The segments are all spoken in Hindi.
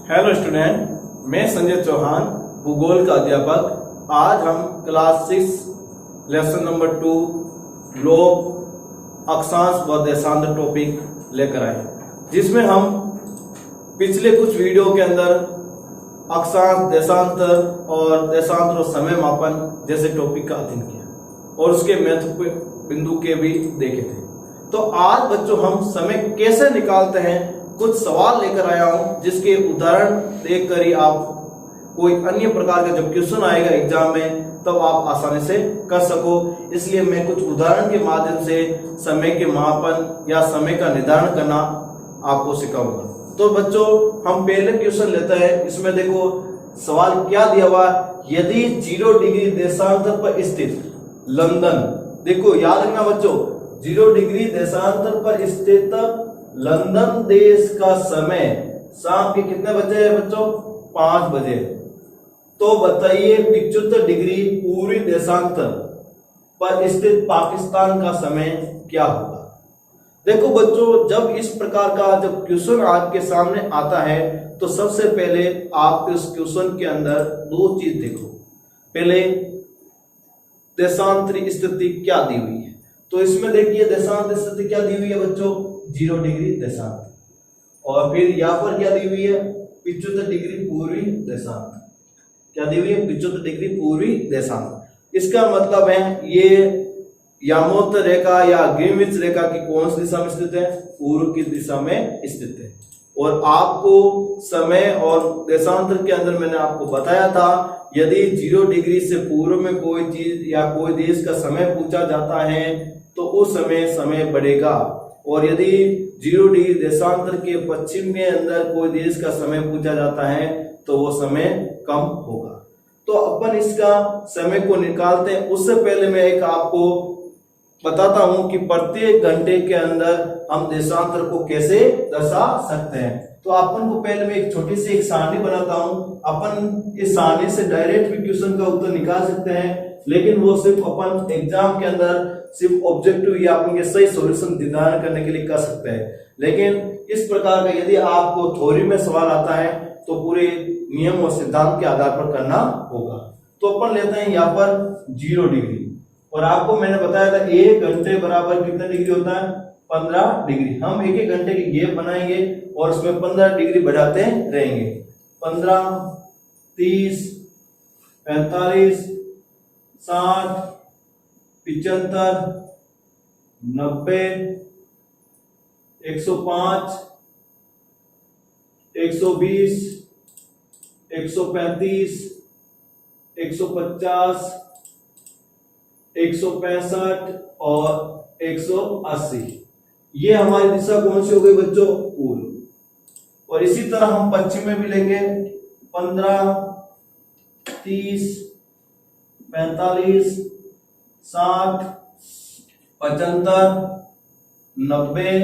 हेलो स्टूडेंट, मैं संजय चौहान, भूगोल का अध्यापक। आज हम क्लास 6 लेसन नंबर 2 ग्लोब अक्षांश व देशांतर टॉपिक लेकर आए, जिसमें हम पिछले कुछ वीडियो के अंदर अक्षांश, देशांतर और देशांतर और समय मापन जैसे टॉपिक का अध्ययन किया और उसके महत्वपूर्ण बिंदु के भी देखे थे। तो आज बच्चों हम समय कैसे निकालते हैं, कुछ सवाल लेकर आया हूं, जिसके उदाहरण देखकर ही आप कोई अन्य प्रकार का जब क्वेश्चन आएगा एग्जाम में तब आप आसानी से कर सको। इसलिए मैं कुछ उदाहरण के माध्यम से समय के मापन या समय का निर्धारण करना आपको सिखाऊंगा। तो बच्चों हम पहले क्वेश्चन लेते हैं। इसमें देखो सवाल क्या दिया हुआ, यदि 0 डिग्री देशांतर पर स्थित लंदन, देखो याद रखना बच्चों, 0 डिग्री देशांतर पर स्थित लंदन देश का समय शाम के कितने बजे है बच्चों? 5 बजे। तो बताइए 75 डिग्री पूर्वी देशांतर पर स्थित पाकिस्तान का समय क्या होगा? देखो बच्चों, जब इस प्रकार का जब क्वेश्चन आपके सामने आता है तो सबसे पहले आप इस क्वेश्चन के अंदर दो चीज देखो। पहले देशांतरी स्थिति क्या दी हुई है, तो इसमें देखिए देशांतर स्थिति क्या दी हुई है बच्चों? 0 डिग्री देशांतर। और फिर यहाँ पर क्या दी हुई है? 75 डिग्री पूर्वी देशांतर। क्या दी हुई है? 75 डिग्री पूर्वी देशांतर। इसका मतलब है ये यामोत रेखा या ग्रीनविच रेखा की कौन सी दिशा में स्थित है? पूर्व की दिशा में स्थित है। और आपको समय और देशांतर के अंदर मैंने आपको बताया था, यदि 0 डिग्री से पूर्व में कोई चीज या कोई देश का समय पूछा जाता है तो उस समय बढ़ेगा, और यदि 0 डिग्री देशांतर के पश्चिम के अंदर कोई देश का समय पूछा जाता है तो वो समय कम होगा। तो अपन इसका समय को निकालते हैं। उससे पहले मैं एक आपको बताता हूं कि प्रत्येक घंटे के अंदर हम देशांतर को कैसे दर्शा सकते हैं। तो अपन को पहले मैं एक छोटी सी एक सारणी बनाता हूं। अपन इस सारणी से डायरेक्ट भी क्वेश्चन का उत्तर निकाल सकते हैं, लेकिन वो सिर्फ अपन एग्जाम के अंदर सिर्फ ऑब्जेक्टिव या अपन के सही सॉल्यूशन निर्धारण करने के लिए कर सकते हैं। लेकिन इस प्रकार का यदि आपको थ्योरी में सवाल आता है तो पूरे नियम और सिद्धांत के आधार पर करना होगा। तो अपन लेते हैं यहाँ पर 0 डिग्री, और आपको मैंने बताया था 1 घंटे बराबर कितने डिग्री होता है? 15 डिग्री। हम एक घंटे की गैप बनाएंगे और उसमें 15 डिग्री बढ़ाते रहेंगे। 15, 30, 45, 60, 75, 90, 105, 120, 135, 150, 165 और 180। ये हमारी दिशा कौन सी हो गई बच्चों? पूर्व। और इसी तरह हम पश्चिम में भी लेंगे। 15, 30, 45, 60, 75, 90,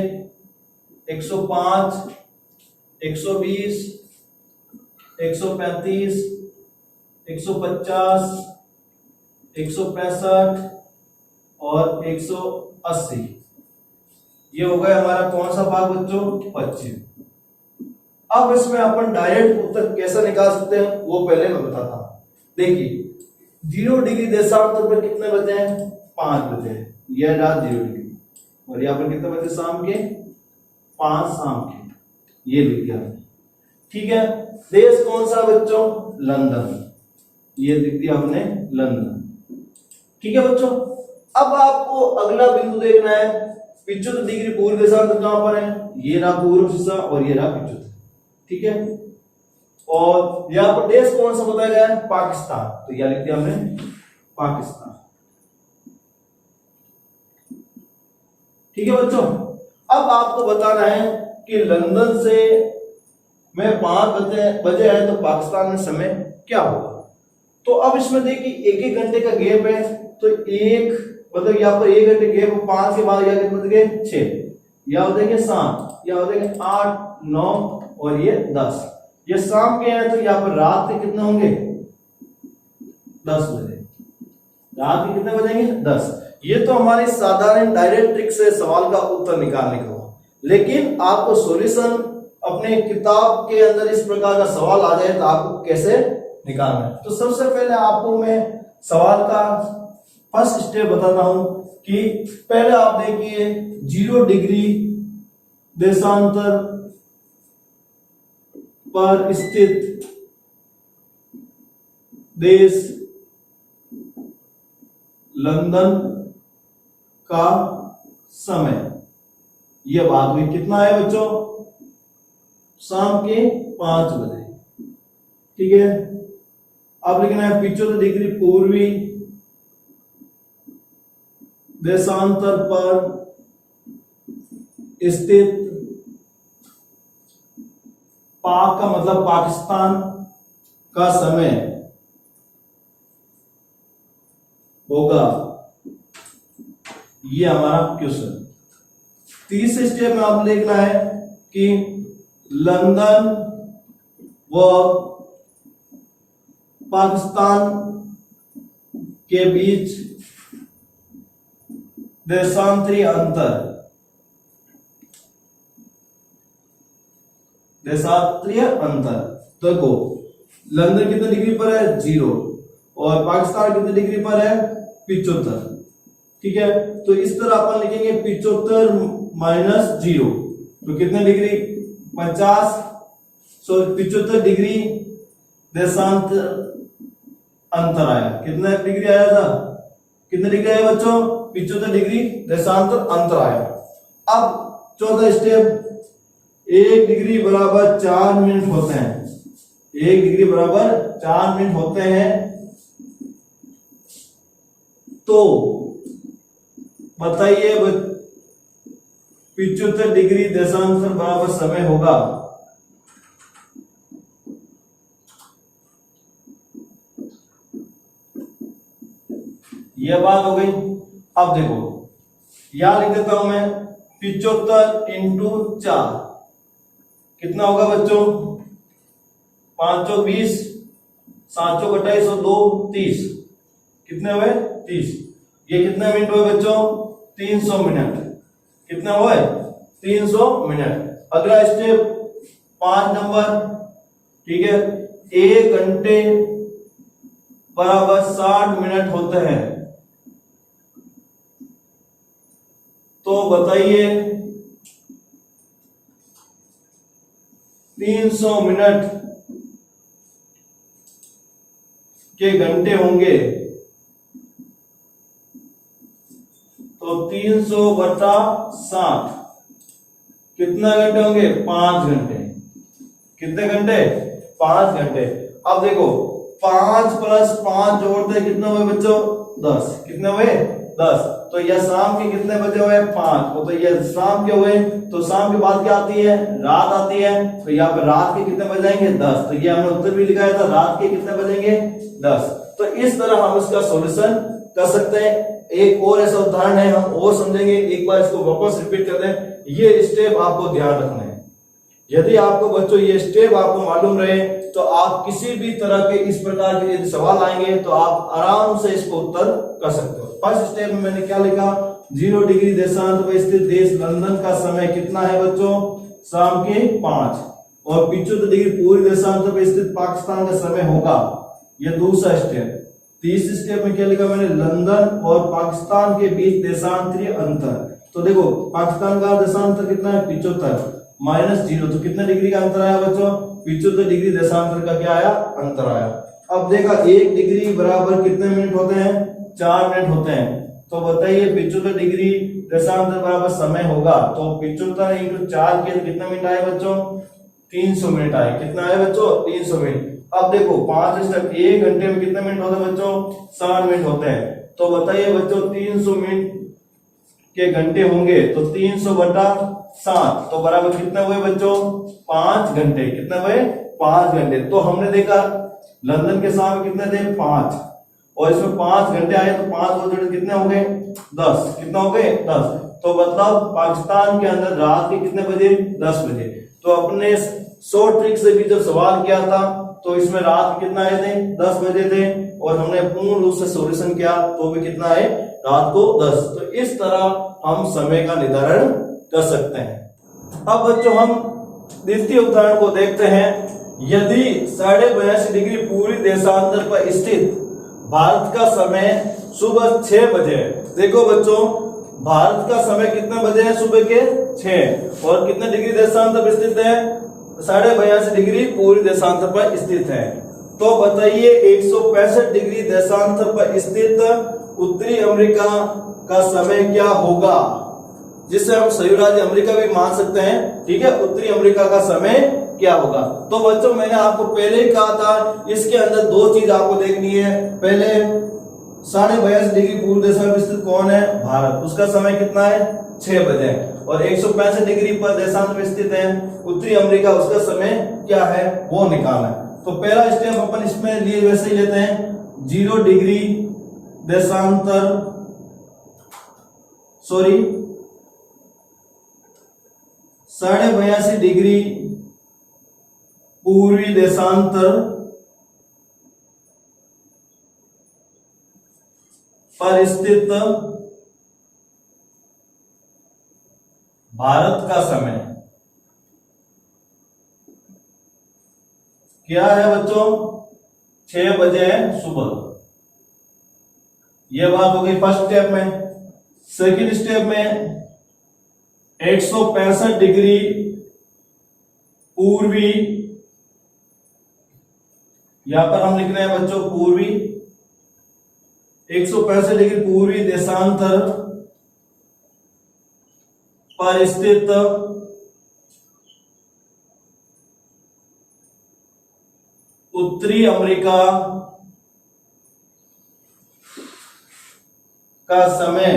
105, 120, 135, 150, 165 और 180। ये हो गया हमारा कौन सा भाग बच्चों? पश्चिम। अब इसमें अपन डायरेक्ट उत्तर कैसे निकाल सकते हैं वो पहले मैं बताता हूं। देखिए 0 डिग्री देशांतर पर कितने बजे हैं? 5 बजे है। यह रहा 0 डिग्री, और यहाँ पर कितने बजे? शाम के 5 शाम के। ये लिख दिया, ठीक है। देश कौन सा बच्चों? लंदन। ये लिख दिया हमने लंदन, ठीक है बच्चों। अब आपको अगला बिंदु देखना है, 75 डिग्री पूर्व देशांतर कहां पर है? ये रहा पूर्व दिशा और ये रहा 75, ठीक है। और यहाँ पर देश कौन सा बताया गया है? पाकिस्तान। तो यह लिख दिया हमने पाकिस्तान, ठीक है बच्चों। अब आपको बताना है कि लंदन से में 5 बजे है तो पाकिस्तान में समय क्या होगा। तो अब इसमें देखिए 1 घंटे का गैप है, तो एक मतलब यहाँ पर 1 घंटे गैप, 5 के बाद यहाँ कितने गए? 6, या हो जाएंगे 7, या हो जाएंगे 8, 9 और ये 10। ये शाम के हैं तो यहाँ पर रात के कितने होंगे? 10 बजे। रात के कितने बजेंगे? 10। ये तो हमारी साधारण डायरेक्ट ट्रिक से सवाल का उत्तर निकालने का हुआ, लेकिन आपको सॉल्यूशन अपने किताब के अंदर इस प्रकार का सवाल आ जाए तो आपको कैसे निकालना है। तो सबसे पहले आपको मैं सवाल का फर्स्ट स्टेप बताता हूं कि पहले आप देखिए 0 डिग्री देशांतर पर स्थित देश लंदन का समय, यह बात हुई। कितना है बच्चों? शाम के 5 बजे। ठीक है, अब लिखना है 75 डिग्री पूर्वी देशांतर पर स्थित पाक का मतलब पाकिस्तान का समय होगा। ये हमारा क्वेश्चन। तीसरे स्टेप में आप लिखना है कि लंदन व पाकिस्तान के बीच देशांतरीय अंतर, देशांतरीय अंतर। देखो लंदन कितने डिग्री पर है? 0, और पाकिस्तान कितने डिग्री पर है? 75। ठीक है, तो इस तरह अपन लिखेंगे 75 माइनस 0, तो कितने डिग्री? 50। 75 डिग्री देशांतर अंतर आया। कितना डिग्री आया था? कितने डिग्री आया बच्चों? 75 डिग्री देशांतर अंतर आया। अब चौथा स्टेप, 1 डिग्री बराबर 4 मिनट होते हैं। 1 डिग्री बराबर 4 मिनट होते हैं, तो बताइए 75 डिग्री देशांतर बराबर समय होगा। यह बात हो गई। अब देखो यहां लिख देता हूं मैं 75 इंटू 4 कितना होगा बच्चों? 5 चौक 20, 7 चौक 28 और 2 30। कितने हुए? 30। ये कितने मिनट हुए बच्चों? 300 मिनट। कितना हुए? 300 मिनट। अगला स्टेप 5 नंबर। ठीक है, 1 घंटे बराबर 60 मिनट होते हैं, तो बताइए 300 मिनट के घंटे होंगे, तो 300 बटा 60 कितना घंटे होंगे? 5 घंटे। कितने घंटे? 5 घंटे। अब देखो 5 प्लस 5 जोड़ते कितना हुए बच्चों? 10। कितने हुए? 10। तो यह शाम के कितने बजे हुए? 5। तो यह शाम के हुए, तो शाम के बाद क्या आती है? रात आती है। तो यहाँ पे रात के कितने बजेंगे? 10। तो ये हमने उत्तर भी लिखाया था, रात के कितने बजेंगे? 10। तो इस तरह हम इसका सॉल्यूशन कर सकते हैं। एक और ऐसा उदाहरण है, हम और समझेंगे। एक बार इसको वापस रिपीट कर दें। ये स्टेप आपको ध्यान रखना है। यदि आपको बच्चों ये स्टेप आपको मालूम रहे तो आप किसी भी तरह के इस प्रकार के यदि सवाल आएंगे तो आप आराम से इसको उत्तर कर सकते हो। फर्स्ट स्टेप में मैंने क्या लिखा? 0 डिग्री देशांतर पर स्थित देश लंदन का समय कितना है बच्चों? शाम के 5। और 75 डिग्री पूर्वी देशांतर पर स्थित पाकिस्तान का समय होगा। यह दूसरा स्टेप। तीसरे स्टेप में क्या लिखा मैंने? लंदन और पाकिस्तान के बीच देशांतरीय अंतर। तो देखो पाकिस्तान का देशांतर कितना है? 75 माइनस 0, तो कितने डिग्री का अंतर आया बच्चों? 75 डिग्री देशांतर का क्या आया? अंतर आया। अब देखा 1 डिग्री बराबर कितने मिनट होते हैं? 4 मिनट होते हैं। तो बताइए 75 डिग्री देशांतर बराबर समय होगा, तो 75 इंटू 4 के कितने मिनट आए बच्चों? 300 मिनट आए। कितना आए बच्चों? 300 मिनट। अब देखो 5 स्टेप, 1 घंटे में कितने मिनट होते हैं बच्चों? 60 मिनट होते हैं। तो बताइए बच्चों 300 मिनट के घंटे होंगे, तो 300 बटा 7 तो बराबर कितने हुए बच्चों? 5 घंटे। कितने हुए? 5 घंटे। तो हमने देखा लंदन के समय कितने थे? 5, और इसमें 5 घंटे आए, तो 5 और जोड़े कितने हो गए? 10। कितना हो गए? 10। तो मतलब पाकिस्तान के अंदर रात के कितने बजे? 10 बजे। तो अपने शॉर्ट ट्रिक से भी जब सवाल किया था तो इसमें रात कितना आए थे? 10 बजे थे, और हमने पूर्ण रूप से सॉल्यूशन किया तो भी कितना है? रात को 10। तो इस तरह हम समय का निर्धारण कर सकते हैं। अब बच्चों हम द्वितीय उदाहरण को देखते हैं। यदि 82.5 डिग्री पूर्वी देशांतर पर स्थित भारत का समय सुबह 6 बजे है। देखो बच्चों, भारत का समय कितने बजे है? सुबह के 6। और कितने डिग्री देशांतर पर स्थित है? 82.5 डिग्री पूर्वी देशांतर पर स्थित है। तो बताइए 165 डिग्री देशांतर पर स्थित उत्तरी अमेरिका का समय क्या होगा, जिसे हम संयुक्त राज्य अमेरिका भी मान सकते हैं। ठीक है, उत्तरी अमेरिका का समय क्या होगा? तो बच्चों मैंने आपको पहले ही कहा था, इसके अंदर दो चीज आपको देखनी है। पहले 82.5 डिग्री पूर्व देश में स्थित कौन है? भारत। उसका समय कितना है? 6 बजे। और 165 डिग्री पर देशांतर में स्थित है उत्तरी अमेरिका, उसका समय क्या है वो निकालना है। तो पहला स्टेप अपन इसमें लिए वैसे ही लेते हैं, 0 डिग्री देशांतर, सॉरी 82.5 डिग्री पूर्वी देशांतर पर स्थित भारत का समय क्या है बच्चों? 6 बजे सुबह। यह बात हो गई फर्स्ट स्टेप में। सेकंड स्टेप में 165 डिग्री पूर्वी, यहां पर हम लिख रहे हैं बच्चों पूर्वी, 165 डिग्री पूर्वी देशांतर पर स्थित उत्तरी अमेरिका का समय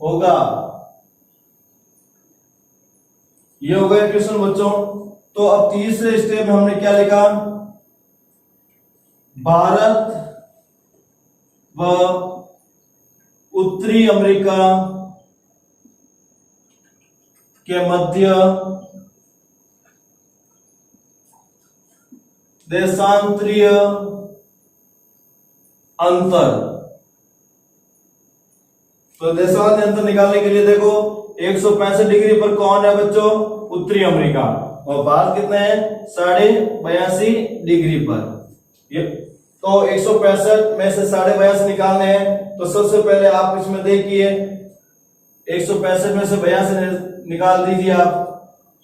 होगा। ये हो गया क्वेश्चन बच्चों। तो अब तीसरे स्टेप में हमने क्या लिखा? भारत व उत्तरी अमेरिका के मध्य देशांतरीय अंतर। तो देशांतरीय अंतर निकालने के लिए देखो 165 डिग्री पर कौन है बच्चों? उत्तरी अमेरिका। और भारत कितने हैं? 82.5 डिग्री पर। ये तो 165 में से 82.5 निकालने हैं। तो सबसे पहले आप इसमें देखिए 165 में से 82 निकाल दीजिए आप।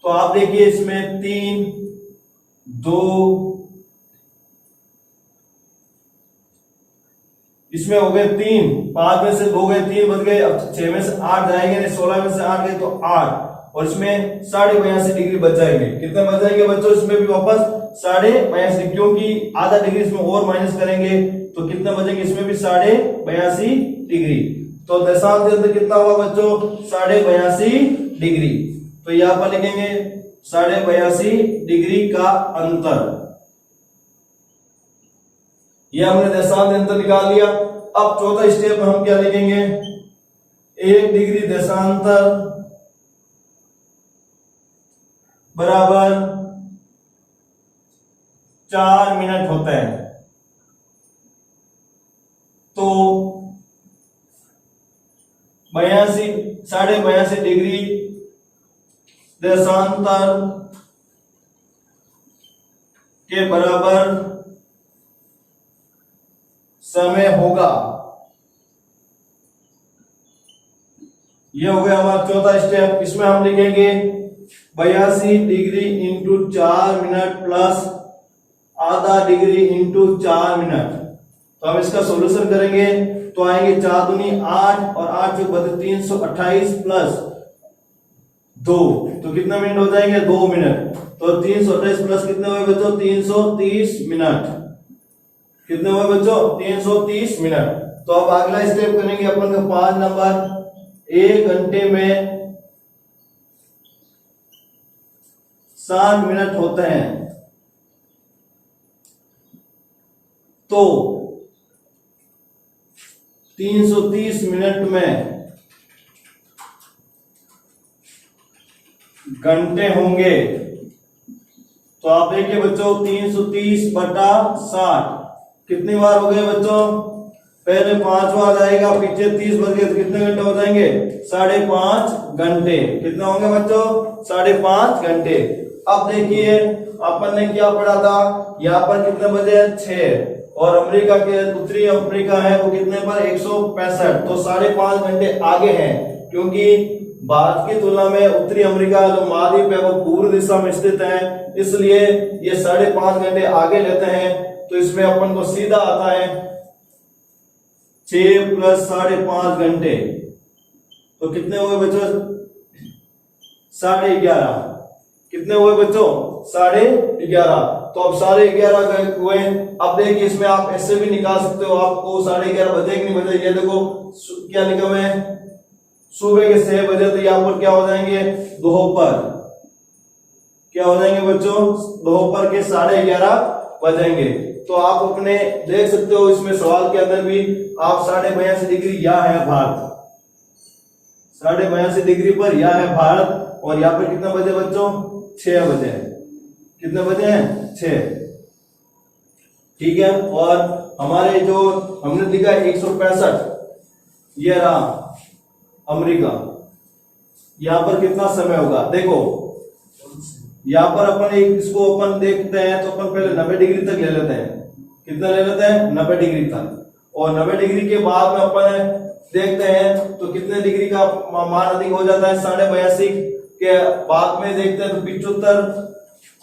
तो आप देखिए इसमें 3 2, इसमें हो गए 3, 5 में से 2 गए, 3 बच गए। अब 6 में से 8 जाएंगे नहीं, 16 में से 8 गए तो 8, और इसमें 82.5 डिग्री बच जाएंगे। कितने बच जाएंगे बच्चों? इसमें भी वापस 82.5, क्योंकि आधा डिग्री इसमें और माइनस करेंगे तो कितने बचेंगे? इसमें भी 82.5 डिग्री। तो देशांतर अंतर कितना हुआ बच्चों? 82.5 डिग्री। तो यहां पर लिखेंगे 82.5 डिग्री का अंतर। यह हमने देशांतर अंतर निकाल लिया। अब चौथा स्टेप में हम क्या लिखेंगे? 1 डिग्री देशांतर बराबर 4 मिनट होता है। तो 82.5 डिग्री देशांतर के बराबर समय होगा। यह हो गया हमारा चौथा स्टेप। इसमें हम लिखेंगे 82 डिग्री इंटू 4 मिनट प्लस आधा डिग्री इंटू 4 मिनट। तो हम इसका सॉल्यूशन करेंगे तो आएंगे 4 दूनी 8 और 8 जो बदले 328 प्लस 2, तो कितने मिनट हो जाएंगे? 2 मिनट। तो 328 प्लस कितने हुए बच्चों? 330 मिनट। कितने हुए बच्चों? 330 मिनट। तो अब अगला स्टेप करेंगे अपन का 5 नंबर। 1 घंटे में 60 मिनट होते हैं। तो 330 मिनट में घंटे होंगे। तो आप देखिए बच्चों 330 बटा 60 कितनी बार हो गए बच्चों? पहले 5 आ जाएगा, पीछे 30 बच गए तो कितने घंटे हो जाएंगे? 5.5 घंटे। कितने होंगे बच्चों? 5.5 घंटे। अब देखिए अपन ने क्या पढ़ा था, यहाँ पर कितने बजे? 6, और अमेरिका के उत्तरी अफ्रीका है वो कितने पर? 165, तो 5.5 घंटे आगे हैं, क्योंकि भारत की तुलना में उत्तरी अमेरिका जो महाद्वीप है वो पूर्व दिशा में स्थित है, इसलिए ये 5.5 घंटे आगे लेते हैं। तो इसमें अपन को सीधा आता है 6 + 5.5 घंटे, तो कितने हुए बच्चों? 11.5। कितने हुए बच्चों? 11.5। तो अब 11.5 हुए। अब देखिए इसमें आप ऐसे भी निकाल सकते हो, आपको 11.5 बजे कि नहीं बजे? ये देखो क्या लिखा हुआ है, सुबह के 6 बजे, तो यहाँ पर क्या हो जाएंगे? दोपहर। क्या हो जाएंगे बच्चों? दोपहर के 11:30 बजेंगे। तो आप अपने देख सकते हो इसमें सवाल के अंदर भी आप 82.5 डिग्री यहाँ है भारत, 82.5 डिग्री पर यहाँ है भारत, और यहाँ पर कितने बजे बच्चों? 6 बजे। कितने बजे हैं? 6। ठीक है। और हमारे जो हमने लिखा है 165, ये रहा अमेरिका, यहां पर कितना समय होगा? देखो यहां पर अपन इसको अपन देखते हैं तो अपन पहले 90 डिग्री तक ले लेते हैं। कितना ले लेते हैं? 90 डिग्री तक। और 90 डिग्री के बाद में अपन देखते हैं तो कितने डिग्री का मान अधिक हो जाता है? 82.5 के बाद में देखते हैं तो 75।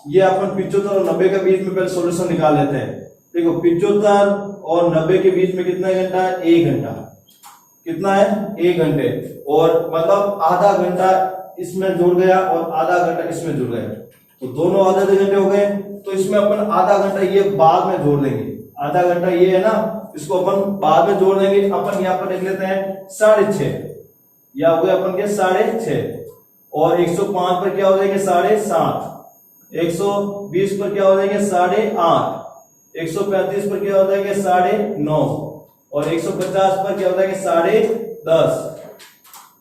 ये अपन 75 और 90 के बीच में पहले सॉल्यूशन निकाल लेते हैं। देखो 75 और 90 के बीच में कितना घंटा है? 1 घंटा। कितना है? 1 घंटे। और मतलब आधा घंटा इसमें जुड़ गया और आधा घंटा इसमें जुड़ गया, तो दोनों आधे घंटे हो गए। तो इसमें अपन आधा घंटा ये बाद में जोड़ लेंगे, आधा घंटा ये है ना, इसको अपन बाद में जोड़ देंगे। अपन यहाँ पर लिख लेते हैं 6.5, या हो गया अपन के 6.5, और 105 पर क्या हो जाएंगे? 7.5, 120 पर क्या हो जाएंगे? 8.5, 135 पर क्या हो जाएंगे? 9.5, और 150 पर क्या हो जाएंगे? 10.5,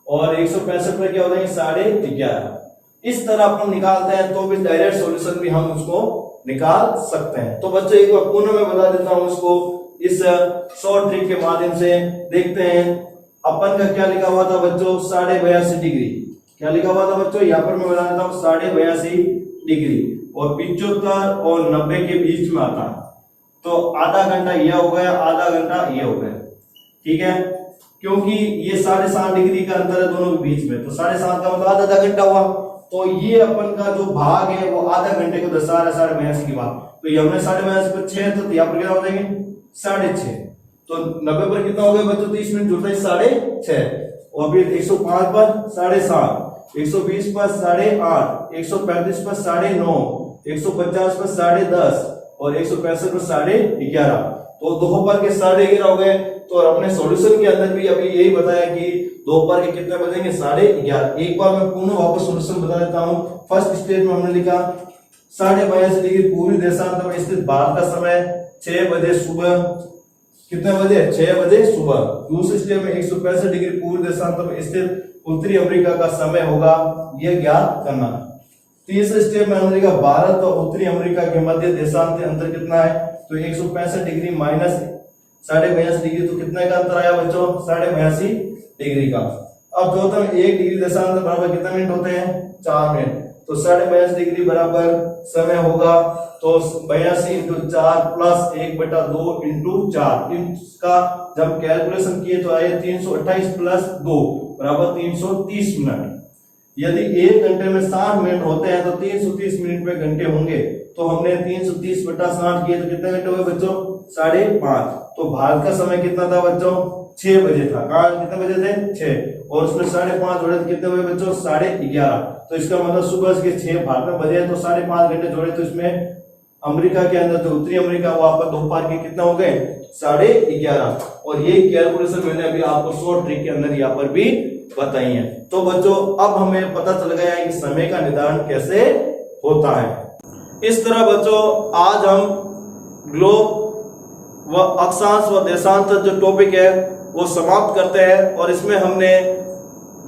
और 165 पर क्या हो जाएंगे? 11.5। इस तरह अपन निकालते हैं, तो भी डायरेक्ट सॉल्यूशन भी हम उसको निकाल सकते हैं। तो बच्चों एक बार पुनः मैं बता देता हूं इसको, इस शॉर्ट ट्रिक के माध्यम से देखते हैं। अपन का क्या लिखा हुआ था बच्चों? 82.5 डिग्री। क्या लिखा हुआ था बच्चों? यहाँ पर मैं बता देता हूँ 82.5 डिग्री, और 75 और 90 के बीच में आता है, तो आधा घंटा यह हो गया, आधा घंटा यह हो गया। ठीक है, क्योंकि ये 7.5 डिग्री का अंतर है दोनों के बीच में, तो 7.5 का मतलब आधा घंटा हुआ। तो ये अपन का जो भाग है वो आधा घंटे को दर्शा रहा है 82.5 के बाद। तो ये हमने 82.5 पर 6, तो यहाँ पर क्या हो जाएंगे? 6.5। तो 90 पर कितना हो गया बच्चों? 30 मिनट जुड़ता है 6.5, और फिर 105 पर 7.5, 120 पर 8.5, 135 पर 9.5, 150 पर 10.5, और 165 पर 11.5। तो दोपहर के 11.5 हो गए। तो अपने सॉल्यूशन के अंदर भी अभी यही बताया कि दोपहर के कितने बजेंगे? 11:30। एक बार मैं पुनः वापस सॉल्यूशन बता देता हूं। फर्स्ट स्टेज में हमने लिखा 82.5 डिग्री पूर्वी देशांतर में स्थित भारत का समय 6 बजे सुबह। कितने बजे? 6 बजे सुबह। दूसरे स्टेज में 165 डिग्री पूर्वी देशांतर में स्थित उत्तरी अमेरिका का समय होगा, यह ज्ञात करना। तीसरे स्टेप में हमने लिखा भारत और उत्तरी अमेरिका के मध्य देशांतर अंतर कितना है? तो 165 डिग्री माइनस 82.5 डिग्री, तो कितने का अंतर आया बच्चों? 82.5 डिग्री का। अब जो 1 डिग्री देशांतर बराबर कितने मिनट होते हैं? 4 मिनट। तो 82.5 डिग्री बराबर समय होगा तो 82 × 4 प्लस 1/2 × 4। इसका जब कैलकुलेशन किए तो आए 328 प्लस 2 बराबर 330 मिनट। यदि 1 घंटे में 60 मिनट होते हैं तो 330 मिनट में घंटे होंगे। तो हमने 330/60 किए तो कितने घंटे हुए बच्चों? 5.5। तो भारत का समय कितना था बच्चों? 6 बजे था। कहाँ कितने बजे थे? 6, और उसमें 5.5 जोड़े तो कितने हुए बच्चों? 11.5। तो इसका मतलब सुबह के 6 भारत में बजे, तो 5.5 घंटे जोड़े, तो इसमें अमेरिका के अंदर जो उत्तरी अमेरिका वहां पर दोपहर के कितना हो गए? 11.5। और ये कैलकुलेशन मैंने अभी आपको शॉर्ट ट्रिक के अंदर यहाँ पर भी बताई है। तो बच्चों अब हमें पता चल गया है कि समय का निर्धारण कैसे होता है। इस तरह बच्चों आज हम ग्लोब व अक्षांश व देशांतर जो टॉपिक है वो समाप्त करते हैं, और इसमें हमने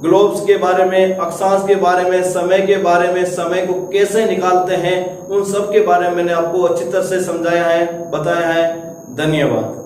ग्लोब्स के बारे में, अक्षांश के बारे में, समय के बारे में, समय को कैसे निकालते हैं, उन सब के बारे में मैंने आपको अच्छी तरह से समझाया है, बताया है। धन्यवाद।